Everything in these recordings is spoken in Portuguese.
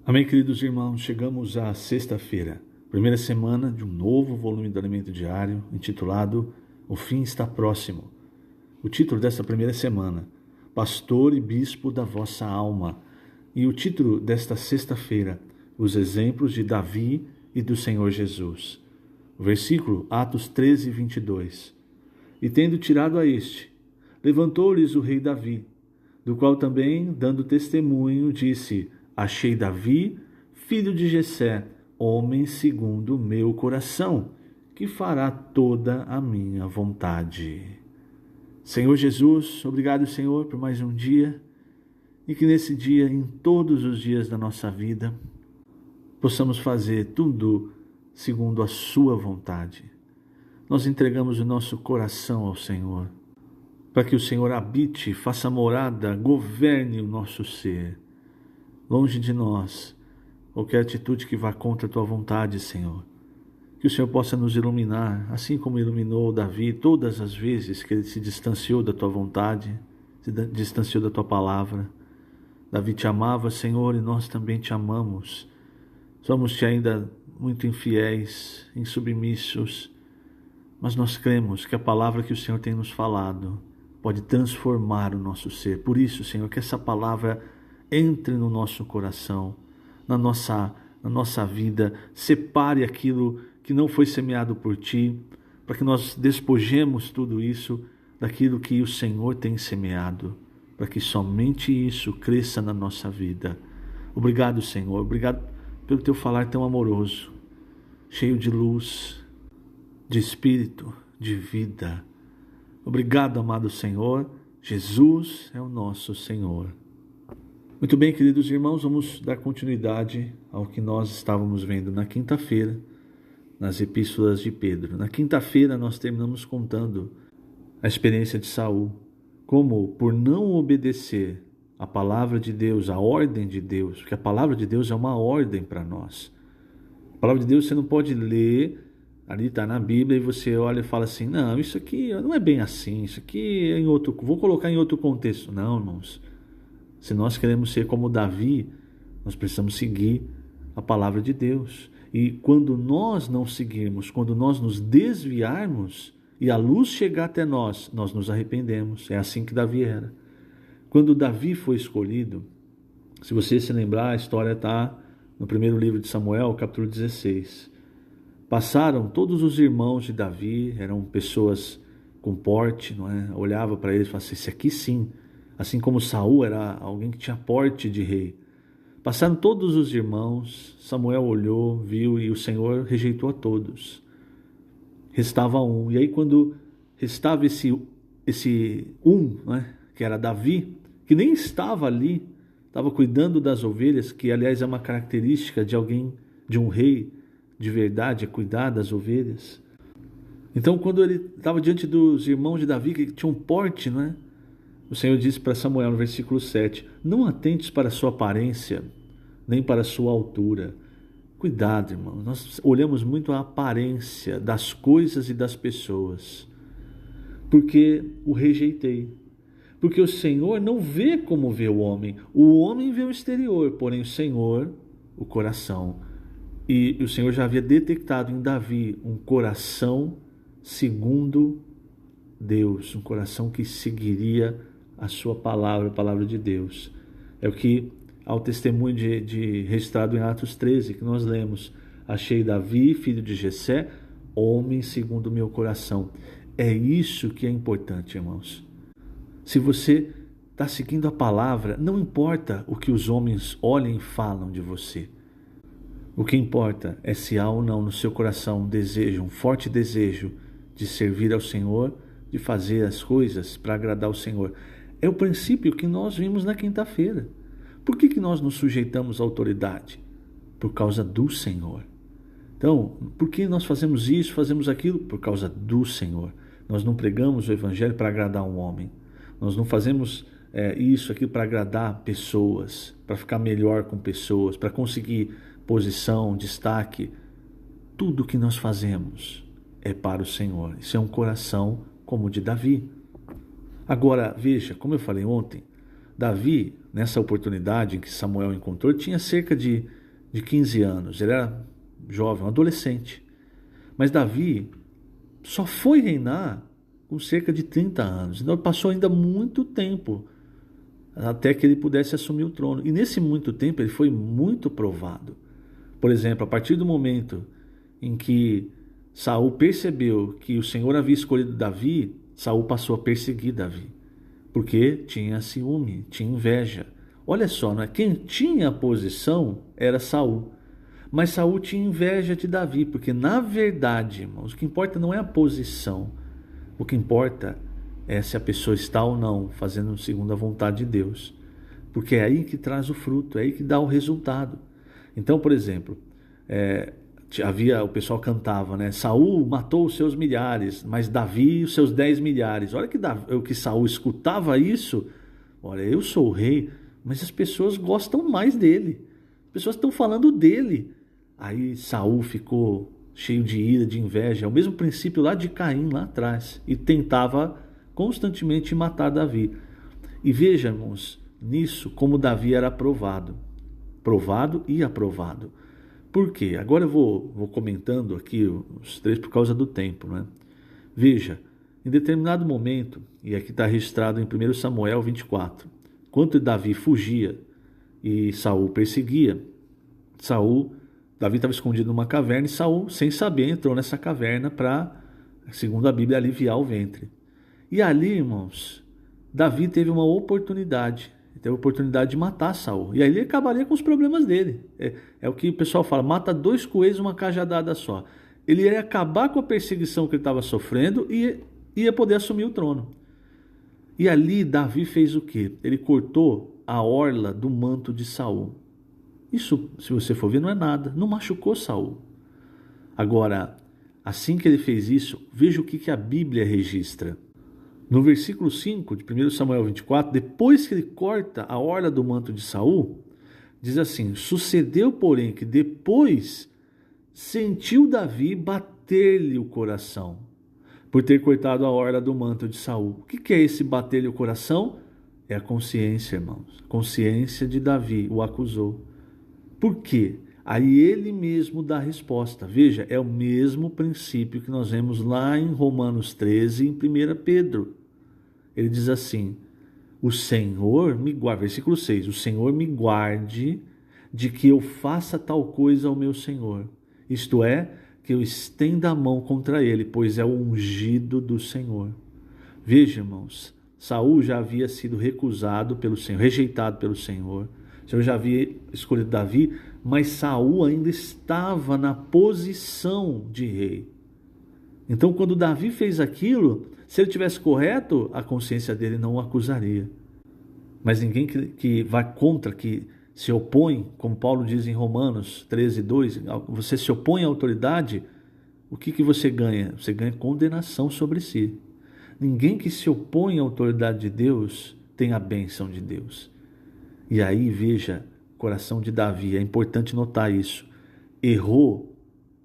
Amém, queridos irmãos, chegamos à sexta-feira, primeira semana de um novo volume do Alimento Diário, intitulado O Fim Está Próximo. O título desta primeira semana, Pastor e Bispo da Vossa Alma. E o título desta sexta-feira, Os Exemplos de Davi e do Senhor Jesus. O versículo, Atos 13, 22. E tendo tirado a este, levantou-lhes o rei Davi, do qual também, dando testemunho, disse: Achei Davi, filho de Jessé, homem segundo o meu coração, que fará toda a minha vontade. Senhor Jesus, obrigado, Senhor, por mais um dia, e que nesse dia, em todos os dias da nossa vida, possamos fazer tudo segundo a sua vontade. Nós entregamos o nosso coração ao Senhor, para que o Senhor habite, faça morada, governe o nosso ser. Longe de nós, qualquer atitude que vá contra a tua vontade, Senhor. Que o Senhor possa nos iluminar, assim como iluminou Davi todas as vezes que ele se distanciou da tua vontade, se distanciou da tua palavra. Davi te amava, Senhor, e nós também te amamos. Somos-te ainda muito infiéis, insubmissos, mas nós cremos que a palavra que o Senhor tem nos falado pode transformar o nosso ser. Por isso, Senhor, que essa palavra entre no nosso coração, na nossa vida, separe aquilo que não foi semeado por Ti, para que nós despojemos tudo isso daquilo que o Senhor tem semeado, para que somente isso cresça na nossa vida. Obrigado, Senhor, obrigado pelo Teu falar tão amoroso, cheio de luz, de espírito, de vida. Obrigado, amado Senhor, Jesus é o nosso Senhor. Muito bem, queridos irmãos, vamos dar continuidade ao que nós estávamos vendo na quinta-feira, nas epístolas de Pedro. Na quinta-feira nós terminamos contando a experiência de Saul, como por não obedecer a palavra de Deus, a ordem de Deus, porque a palavra de Deus é uma ordem para nós. A palavra de Deus você não pode ler, ali está na Bíblia, e você olha e fala assim, não, isso aqui não é bem assim, isso aqui é vou colocar em outro contexto. Não, irmãos. Se nós queremos ser como Davi, nós precisamos seguir a palavra de Deus. E quando nós não seguirmos, quando nós nos desviarmos e a luz chegar até nós, nós nos arrependemos. É assim que Davi era. Quando Davi foi escolhido, se você se lembrar, a história está no primeiro livro de Samuel, capítulo 16. Passaram todos os irmãos de Davi, eram pessoas com porte, não é? Olhava para eles e falava assim, esse aqui sim. Assim como Saul era alguém que tinha porte de rei. Passaram todos os irmãos, Samuel olhou, viu e o Senhor rejeitou a todos. Restava um. E aí quando restava esse né, que era Davi, que nem estava ali, estava cuidando das ovelhas, que aliás é uma característica de alguém, de um rei de verdade, é cuidar das ovelhas. Então quando ele estava diante dos irmãos de Davi, que tinham porte, não é? O Senhor disse para Samuel no versículo 7, não atentes para a sua aparência, nem para a sua altura. Cuidado, irmão, nós olhamos muito a aparência das coisas e das pessoas, porque o rejeitei. Porque o Senhor não vê como vê o homem vê o exterior, porém o Senhor, o coração. E o Senhor já havia detectado em Davi um coração segundo Deus, um coração que seguiria a sua palavra, a palavra de Deus. É o que há o testemunho registrado em Atos 13, que nós lemos. Achei Davi, filho de Jessé, homem segundo o meu coração. É isso que é importante, irmãos. Se você está seguindo a palavra, não importa o que os homens olhem e falam de você. O que importa é se há ou não no seu coração um desejo, um forte desejo de servir ao Senhor, de fazer as coisas para agradar o Senhor. É o princípio que nós vimos na quinta-feira. Por que nós nos sujeitamos à autoridade? Por causa do Senhor. Então, por que nós fazemos isso, fazemos aquilo? Por causa do Senhor. Nós não pregamos o Evangelho para agradar um homem. Nós não fazemos isso aqui para agradar pessoas, para ficar melhor com pessoas, para conseguir posição, destaque. Tudo que nós fazemos é para o Senhor. Isso é um coração como o de Davi. Agora, veja, como eu falei ontem, Davi, nessa oportunidade em que Samuel encontrou, tinha cerca de de 15 anos, ele era jovem, um adolescente. Mas Davi só foi reinar com cerca de 30 anos. Então passou ainda muito tempo até que ele pudesse assumir o trono. E nesse muito tempo ele foi muito provado. Por exemplo, a partir do momento em que Saul percebeu que o Senhor havia escolhido Davi, Saul passou a perseguir Davi, porque tinha ciúme, tinha inveja. Olha só, né? Quem tinha a posição era Saul, mas Saul tinha inveja de Davi, porque na verdade, irmãos, o que importa não é a posição, o que importa é se a pessoa está ou não fazendo segundo a vontade de Deus, porque é aí que traz o fruto, é aí que dá o resultado. Então, por exemplo, o pessoal cantava, né? Saul matou os seus milhares, mas Davi os seus 10 milhares. Olha que Saul escutava isso. Olha, eu sou o rei, mas as pessoas gostam mais dele. As pessoas estão falando dele. Aí Saul ficou cheio de ira, de inveja. É o mesmo princípio lá de Caim, lá atrás. E tentava constantemente matar Davi. E vejamos nisso como Davi era aprovado. Provado e aprovado. Por quê? Agora eu vou comentando aqui os três por causa do tempo, né? Veja, em determinado momento, e aqui está registrado em 1 Samuel 24, quando Davi fugia e Saul perseguia, Davi estava escondido numa caverna e Saul, sem saber, entrou nessa caverna para, segundo a Bíblia, aliviar o ventre. E ali, irmãos, Davi teve uma oportunidade. Teve a oportunidade de matar Saul. E aí ele acabaria com os problemas dele. É o que o pessoal fala, mata 2 coelhos numa cajadada só. Ele ia acabar com a perseguição que ele estava sofrendo e ia poder assumir o trono. E ali Davi fez o quê? Ele cortou a orla do manto de Saul. Isso, se você for ver, não é nada. Não machucou Saul. Agora, assim que ele fez isso, veja o que a Bíblia registra. No versículo 5 de 1 Samuel 24, depois que ele corta a orla do manto de Saul, diz assim: sucedeu, porém, que depois sentiu Davi bater-lhe o coração, por ter cortado a orla do manto de Saul. O que é esse bater-lhe o coração? É a consciência, irmãos. A consciência de Davi o acusou. Por quê? Aí ele mesmo dá a resposta. Veja, é o mesmo princípio que nós vemos lá em Romanos 13 e em 1 Pedro. Ele diz assim: o Senhor me guarde, versículo 6, o Senhor me guarde de que eu faça tal coisa ao meu Senhor. Isto é, que eu estenda a mão contra ele, pois é o ungido do Senhor. Veja, irmãos, Saul já havia sido recusado pelo Senhor, rejeitado pelo Senhor. O Senhor já havia escolhido Davi, mas Saul ainda estava na posição de rei. Então, quando Davi fez aquilo, se ele tivesse correto, a consciência dele não o acusaria. Mas ninguém que vai contra, que se opõe, como Paulo diz em Romanos 13, 2, você se opõe à autoridade, o que você ganha? Você ganha condenação sobre si. Ninguém que se opõe à autoridade de Deus tem a bênção de Deus. E aí, veja, o coração de Davi, é importante notar isso. Errou,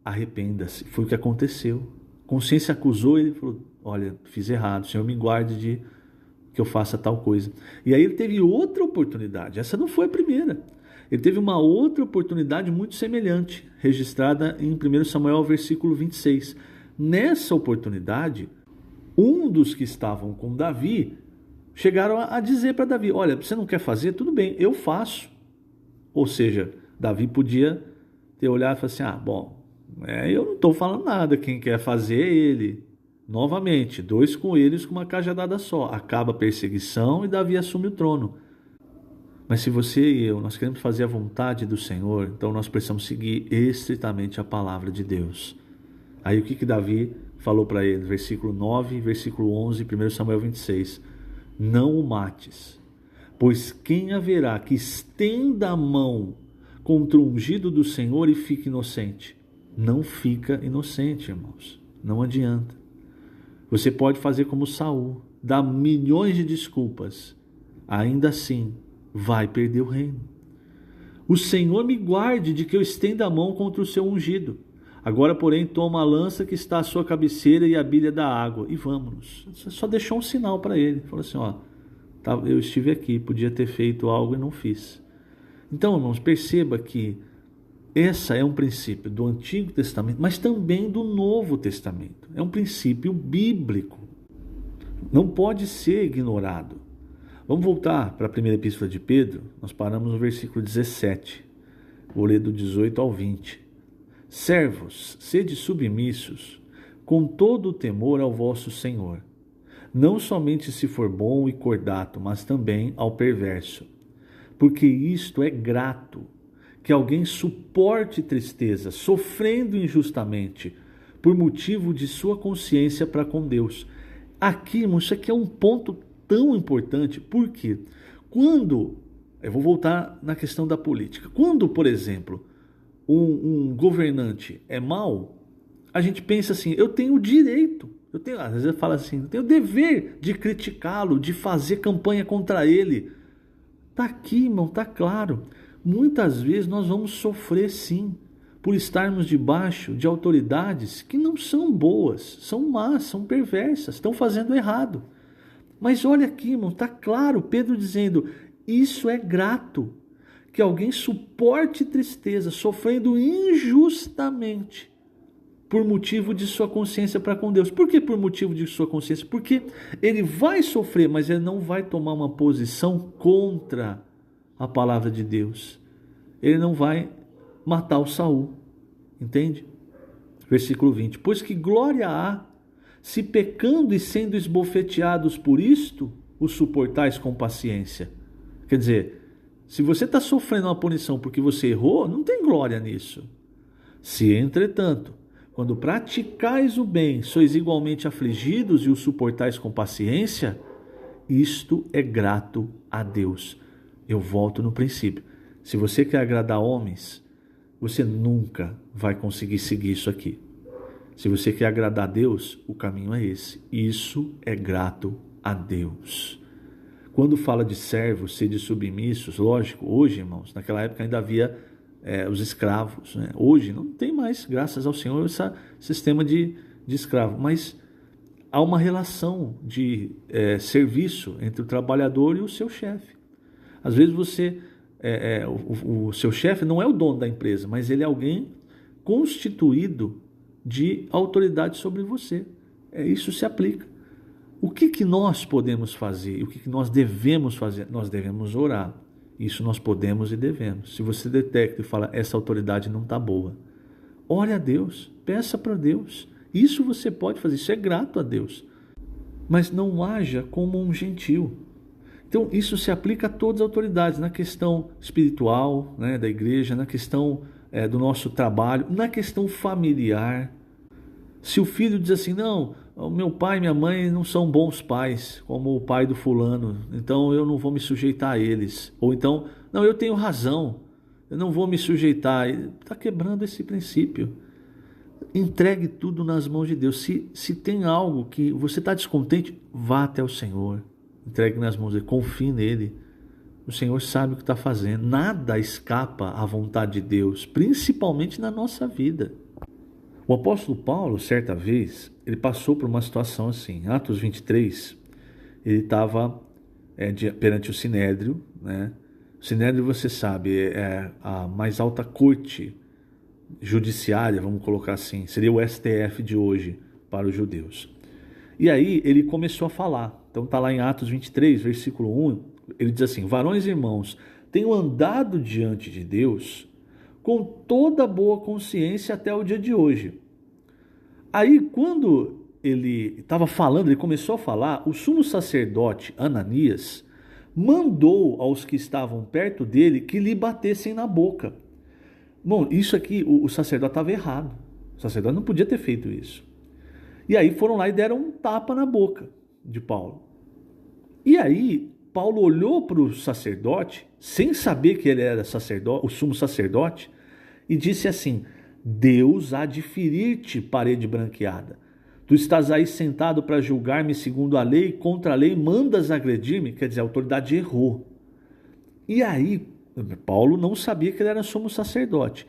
arrependa-se. Foi o que aconteceu. A consciência acusou ele e falou: olha, fiz errado, o Senhor me guarde de que eu faça tal coisa. E aí ele teve outra oportunidade. Essa não foi a primeira. Ele teve uma outra oportunidade muito semelhante, registrada em 1 Samuel, versículo 26. Nessa oportunidade, um dos que estavam com Davi chegaram a dizer para Davi: olha, você não quer fazer? Tudo bem, eu faço. Ou seja, Davi podia ter olhado e falar assim: bom, eu não estou falando nada, quem quer fazer é ele. Novamente, 2 coelhos com uma cajadada só. Acaba a perseguição e Davi assume o trono. Mas se você e eu, nós queremos fazer a vontade do Senhor, então nós precisamos seguir estritamente a palavra de Deus. Aí o que Davi falou para ele? Versículo 9, versículo 11, 1 Samuel 26. Não o mates, pois quem haverá que estenda a mão contra o ungido do Senhor e fique inocente? Não fica inocente, irmãos. Não adianta. Você pode fazer como Saul, dar milhões de desculpas. Ainda assim, vai perder o reino. O Senhor me guarde de que eu estenda a mão contra o seu ungido. Agora, porém, toma a lança que está à sua cabeceira e a bilha da água, e vamos-nos. Só deixou um sinal para ele. Falou assim: eu estive aqui, podia ter feito algo e não fiz. Então, irmãos, perceba que Essa é um princípio do Antigo Testamento, mas também do Novo Testamento. É um princípio bíblico. Não pode ser ignorado. Vamos voltar para a primeira epístola de Pedro. Nós paramos no versículo 17. Vou ler do 18 ao 20. Servos, sede submissos, com todo o temor ao vosso Senhor, não somente se for bom e cordato, mas também ao perverso. Porque isto é grato, que alguém suporte tristeza, sofrendo injustamente, por motivo de sua consciência para com Deus. Aqui, irmãos, isso aqui é um ponto tão importante, porque quando, eu vou voltar na questão da política, quando, por exemplo, um governante é mau, a gente pensa assim, eu tenho o direito, às vezes fala assim, eu tenho o dever de criticá-lo, de fazer campanha contra ele. Está aqui, irmão, está claro. Muitas vezes nós vamos sofrer sim, por estarmos debaixo de autoridades que não são boas, são más, são perversas, estão fazendo errado. Mas olha aqui, irmão, está claro, Pedro dizendo, isso é grato, que alguém suporte tristeza, sofrendo injustamente, por motivo de sua consciência para com Deus. Por que por motivo de sua consciência? Porque ele vai sofrer, mas ele não vai tomar uma posição contra a palavra de Deus. Ele não vai matar o Saul, entende? Versículo 20. Pois que glória há, se pecando e sendo esbofeteados por isto, o suportais com paciência. Quer dizer, se você está sofrendo uma punição porque você errou, não tem glória nisso. Se, entretanto, quando praticais o bem, sois igualmente afligidos e o suportais com paciência, isto é grato a Deus. Eu volto no princípio. Se você quer agradar homens, você nunca vai conseguir seguir isso aqui. Se você quer agradar a Deus, o caminho é esse. Isso é grato a Deus. Quando fala de servos, sede submissos, lógico, hoje, irmãos, naquela época ainda havia os escravos, né? Hoje não tem mais, graças ao Senhor, esse sistema de escravo, mas há uma relação de serviço entre o trabalhador e o seu chefe. Às vezes o seu chefe não é o dono da empresa, mas ele é alguém constituído de autoridade sobre você. Isso se aplica. O que nós podemos fazer? O que nós devemos fazer? Nós devemos orar. Isso nós podemos e devemos. Se você detecta e fala, essa autoridade não está boa, ore a Deus, peça para Deus. Isso você pode fazer, isso é grato a Deus. Mas não haja como um gentil. Então isso se aplica a todas as autoridades, na questão espiritual, né, da igreja, na questão do nosso trabalho, na questão familiar. Se o filho diz assim, não, o meu pai e minha mãe não são bons pais, como o pai do fulano, então eu não vou me sujeitar a eles. Ou então, não, eu tenho razão, eu não vou me sujeitar. Está quebrando esse princípio. Entregue tudo nas mãos de Deus. Se tem algo que você está descontente, vá até o Senhor. Entregue nas mãos dele, confie nele. O Senhor sabe o que está fazendo. Nada escapa à vontade de Deus, principalmente na nossa vida. O apóstolo Paulo, certa vez, ele passou por uma situação assim. Em Atos 23, ele estava perante o Sinédrio, né? O Sinédrio, você sabe, é a mais alta corte judiciária, vamos colocar assim, seria o STF de hoje para os judeus. E aí ele começou a falar. Então está lá em Atos 23, versículo 1, ele diz assim, varões e irmãos, tenho andado diante de Deus com toda boa consciência até o dia de hoje. Aí, quando ele estava falando, ele começou a falar, o sumo sacerdote Ananias mandou aos que estavam perto dele que lhe batessem na boca. Bom, isso aqui, o sacerdote estava errado. O sacerdote não podia ter feito isso. E aí foram lá e deram um tapa na boca de Paulo. E aí, Paulo olhou para o sacerdote, sem saber que ele era sacerdote, o sumo sacerdote, e disse assim, Deus há de ferir-te, parede branqueada. Tu estás aí sentado para julgar-me segundo a lei, contra a lei mandas agredir-me? Quer dizer, a autoridade errou. E aí, Paulo não sabia que ele era sumo sacerdote.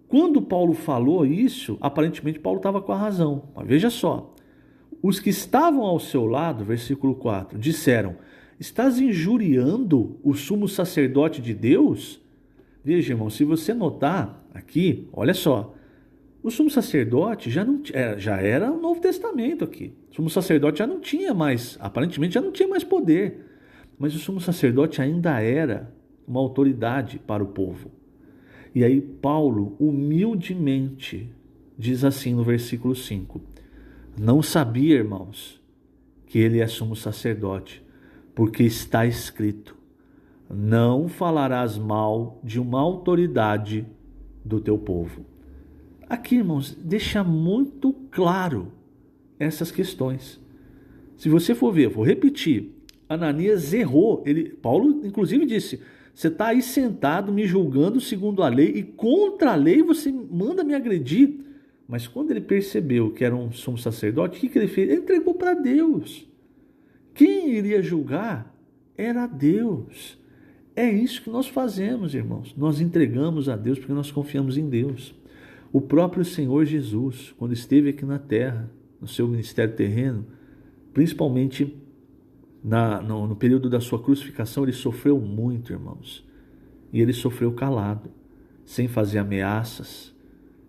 Quando Paulo falou isso, aparentemente Paulo estava com a razão. Mas veja só, os que estavam ao seu lado, versículo 4, disseram, estás injuriando o sumo sacerdote de Deus? Veja, irmão, se você notar aqui, olha só, o sumo sacerdote já era o Novo Testamento aqui. O sumo sacerdote já não tinha mais, aparentemente já não tinha mais poder. Mas o sumo sacerdote ainda era uma autoridade para o povo. E aí Paulo, humildemente, diz assim no versículo 5: não sabia, irmãos, que ele é sumo sacerdote, porque está escrito: não falarás mal de uma autoridade do teu povo. Aqui, irmãos, deixa muito claro essas questões. Se você for ver, vou repetir, Ananias errou. Paulo, inclusive, disse: você está aí sentado me julgando segundo a lei e contra a lei você manda me agredir. Mas quando ele percebeu que era um sumo sacerdote, o que ele fez? Ele entregou para Deus. Quem iria julgar era Deus. É isso que nós fazemos, irmãos. Nós entregamos a Deus porque nós confiamos em Deus. O próprio Senhor Jesus, quando esteve aqui na terra, no seu ministério terreno, principalmente no período da sua crucificação, ele sofreu muito, irmãos. E ele sofreu calado, sem fazer ameaças,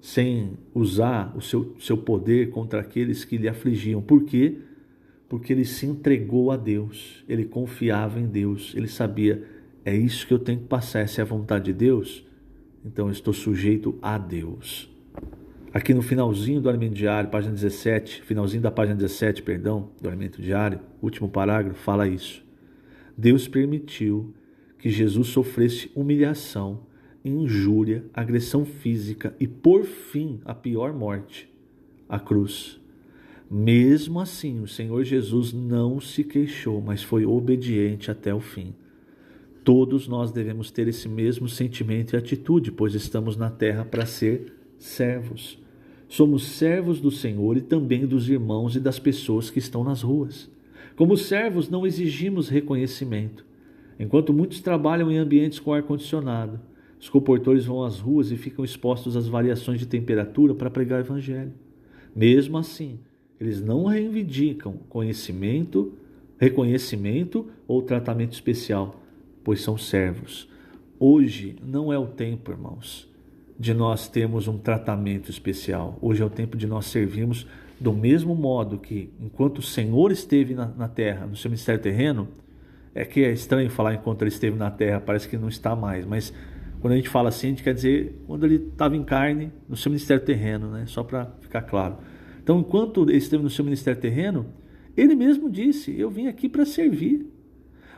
sem usar o seu poder contra aqueles que lhe afligiam. Por quê? Porque ele se entregou a Deus, ele confiava em Deus, ele sabia: é isso que eu tenho que passar, essa é a vontade de Deus, então eu estou sujeito a Deus. Aqui no finalzinho do Alimento Diário, página 17, finalzinho da página 17, do Alimento Diário, último parágrafo, fala isso. Deus permitiu que Jesus sofresse humilhação, injúria, agressão física e, por fim, a pior morte, a cruz. Mesmo assim, o Senhor Jesus não se queixou, mas foi obediente até o fim. Todos nós devemos ter esse mesmo sentimento e atitude, pois estamos na terra para ser servos. Somos servos do Senhor e também dos irmãos e das pessoas que estão nas ruas. Como servos, não exigimos reconhecimento. Enquanto muitos trabalham em ambientes com ar-condicionado, os comportores vão às ruas e ficam expostos às variações de temperatura para pregar o evangelho. Mesmo assim, eles não reivindicam reconhecimento ou tratamento especial, pois são servos. Hoje não é o tempo, irmãos, de nós termos um tratamento especial. Hoje é o tempo de nós servirmos do mesmo modo que, enquanto o Senhor esteve na terra, no seu ministério terreno, é que é estranho falar enquanto ele esteve na terra, parece que não está mais, mas quando a gente fala assim, a gente quer dizer quando ele estava em carne, no seu ministério terreno, né? Só para ficar claro. Então, enquanto ele esteve no seu ministério terreno, ele mesmo disse: eu vim aqui para servir.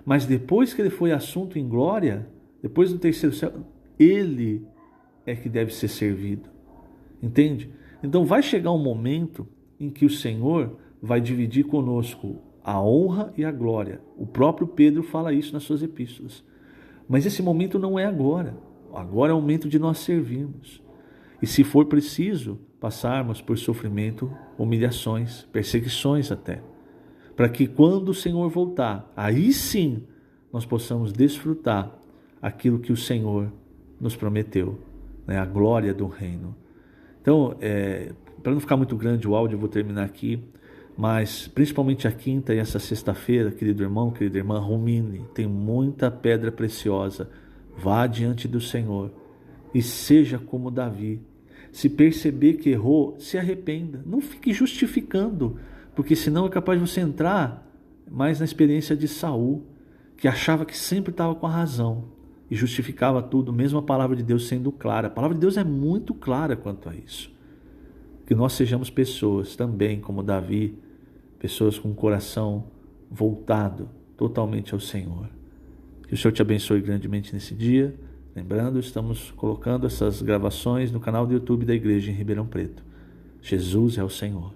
Mas depois que ele foi assunto em glória, depois do terceiro céu, ele é que deve ser servido. Entende? Então vai chegar um momento em que o Senhor vai dividir conosco a honra e a glória. O próprio Pedro fala isso nas suas epístolas. Mas esse momento não é agora. Agora é o momento de nós servirmos. E se for preciso, passarmos por sofrimento, humilhações, perseguições até. Para que quando o Senhor voltar, aí sim nós possamos desfrutar aquilo que o Senhor nos prometeu, né? A glória do reino. Então, para não ficar muito grande o áudio, eu vou terminar aqui, mas principalmente a quinta e essa sexta-feira, querido irmão, querida irmã, rumine, tem muita pedra preciosa. Vá diante do Senhor e seja como Davi. Se perceber que errou, se arrependa. Não fique justificando, porque senão é capaz de você entrar mais na experiência de Saul, que achava que sempre estava com a razão e justificava tudo, mesmo a palavra de Deus sendo clara. A palavra de Deus é muito clara quanto a isso. Que nós sejamos pessoas também como Davi, pessoas com o coração voltado totalmente ao Senhor. Que o Senhor te abençoe grandemente nesse dia. Lembrando, estamos colocando essas gravações no canal do YouTube da Igreja em Ribeirão Preto. Jesus é o Senhor.